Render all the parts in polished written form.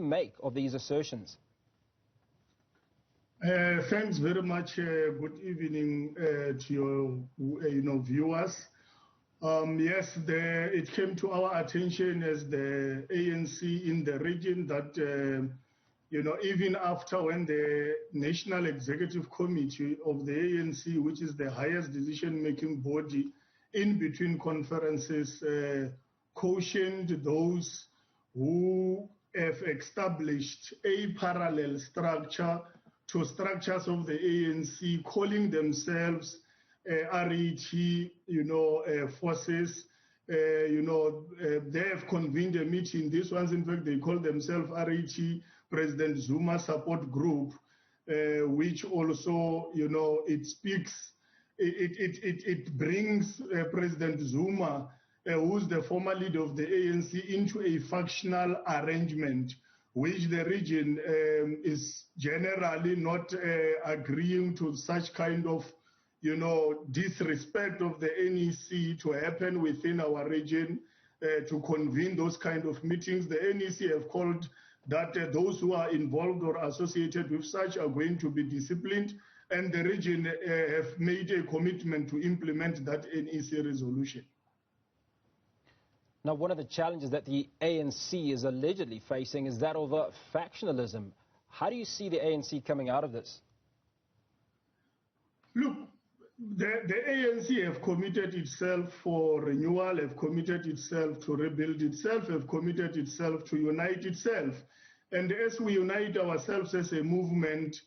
make of these assertions? Thanks very much. Good evening to your viewers. Yes, it came to our attention as the ANC in the region that even after when the National Executive Committee of the ANC, which is the highest decision-making body in between conferences, cautioned those who have established a parallel structure to structures of the ANC, calling themselves RET, forces. They have convened a meeting. These ones, in fact, they call themselves RET, President Zuma Support Group, which also, it speaks, it brings President Zuma, who's the former leader of the ANC, into a factional arrangement, which the region is generally not agreeing to such kind of, disrespect of the NEC to happen within our region, to convene those kind of meetings. The NEC have called that those who are involved or associated with such are going to be disciplined, and the region have made a commitment to implement that NEC resolution. Now, one of the challenges that the ANC is allegedly facing is that of factionalism. How do you see the ANC coming out of this? Look, the ANC have committed itself for renewal, have committed itself to rebuild itself, have committed itself to unite itself. And as we unite ourselves as a movement,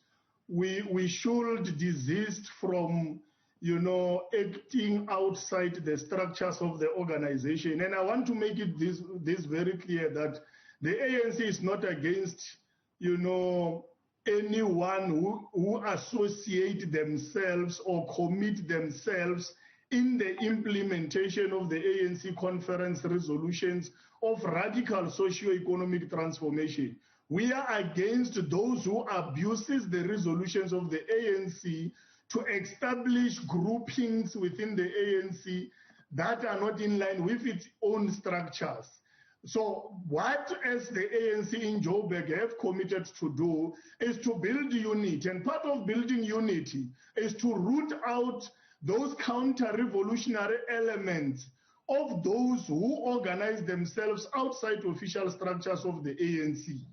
we should desist from acting outside the structures of the organization. And I want to make it this very clear that the ANC is not against, anyone who associate themselves or commit themselves in the implementation of the ANC conference resolutions of radical socio-economic transformation. We are against those who abuses the resolutions of the ANC to establish groupings within the ANC that are not in line with its own structures. So what, as the ANC in Joburg have committed to do, is to build unity. And part of building unity is to root out those counter-revolutionary elements of those who organize themselves outside official structures of the ANC.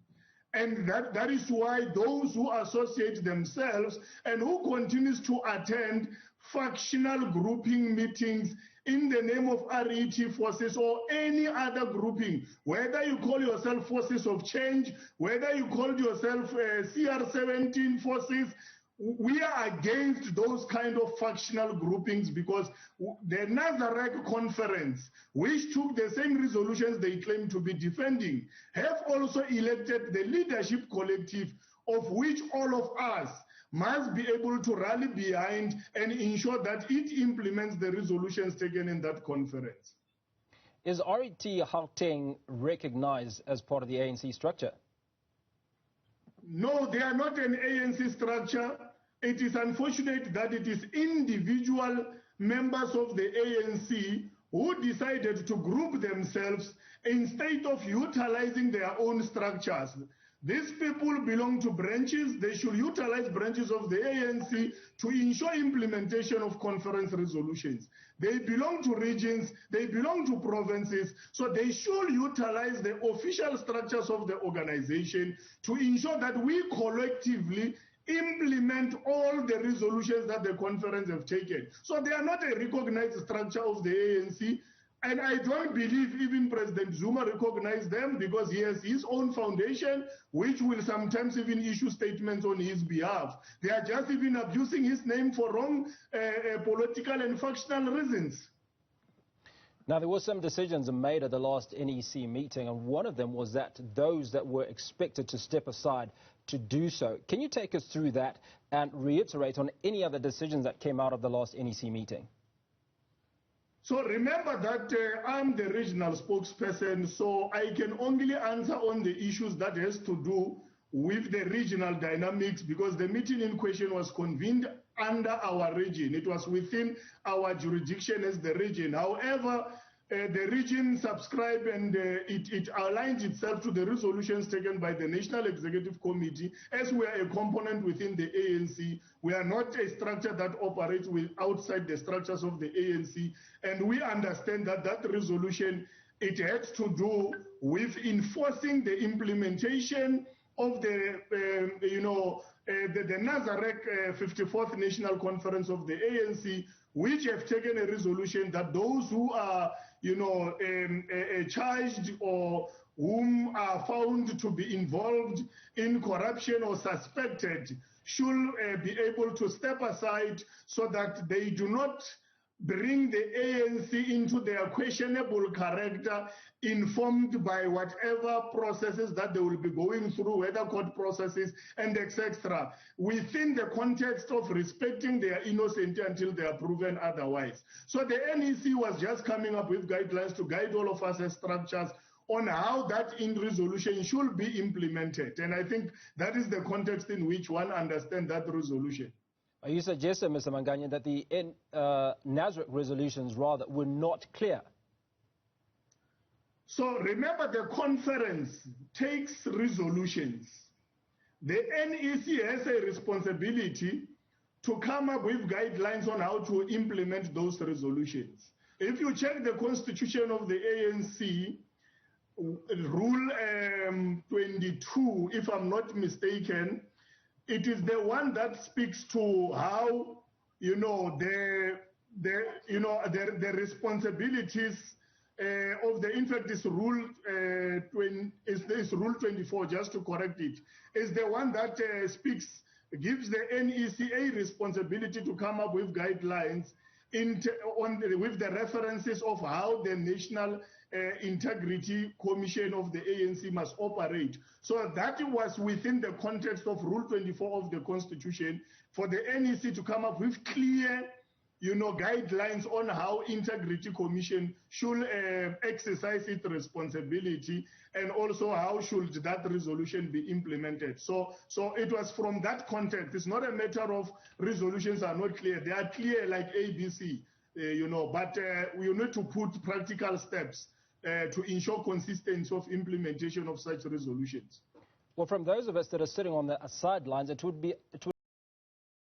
And that is why those who associate themselves and who continues to attend factional grouping meetings in the name of RET forces or any other grouping, whether you call yourself Forces of Change, whether you call yourself CR17 forces, we are against those kind of factional groupings, because the Nazareth conference, which took the same resolutions they claim to be defending, have also elected the leadership collective, of which all of us must be able to rally behind and ensure that it implements the resolutions taken in that conference. Is RET Gauteng recognized as part of the ANC structure? No, they are not an ANC structure. It is unfortunate that it is individual members of the ANC who decided to group themselves instead of utilizing their own structures. These people belong to branches. They should utilize branches of the ANC to ensure implementation of conference resolutions. They belong to regions, they belong to provinces, so they should utilize the official structures of the organization to ensure that we collectively implement all the resolutions that the conference have taken. So they are not a recognized structure of the ANC. And I don't believe even President Zuma recognized them, because he has his own foundation, which will sometimes even issue statements on his behalf. They are just even abusing his name for wrong political and factional reasons. Now, there were some decisions made at the last NEC meeting, and one of them was that those that were expected to step aside to do so. Can you take us through that and reiterate on any other decisions that came out of the last NEC meeting? So remember that I'm the regional spokesperson, so I can only answer on the issues that has to do with the regional dynamics, because the meeting in question was convened under our region. It was within our jurisdiction as the region. However, the region subscribed and it aligned itself to the resolutions taken by the National Executive Committee. As we are a component within the ANC, we are not a structure that operates outside the structures of the ANC, and we understand that that resolution, it had to do with enforcing the implementation of the Nazareth 54th National Conference of the ANC, which have taken a resolution that those who are, charged or whom are found to be involved in corruption or suspected should be able to step aside so that they do not bring the ANC into their questionable character, informed by whatever processes that they will be going through, whether court processes and etc., within the context of respecting their innocence until they are proven otherwise. So the NEC was just coming up with guidelines to guide all of us as structures on how that in resolution should be implemented. And I think that is the context in which one understands that resolution. Are you suggesting, Mr. Manganye, that the Nazareth resolutions rather were not clear? So remember, the conference takes resolutions. The NEC has a responsibility to come up with guidelines on how to implement those resolutions. If you check the constitution of the ANC, Rule 22, if I'm not mistaken, it is the one that speaks to how, the responsibilities of the, in fact, this rule, is Rule 24, just to correct it, is the one that gives the NEC a responsibility to come up with guidelines with the references of how the National Integrity Commission of the ANC must operate. So that was within the context of Rule 24 of the Constitution for the NEC to come up with clear, guidelines on how Integrity Commission should exercise its responsibility, and also how should that resolution be implemented. So it was from that context. It's not a matter of resolutions are not clear. They are clear like ABC, but we need to put practical steps to ensure consistency of implementation of such resolutions. Well, from those of us that are sitting on the sidelines, it would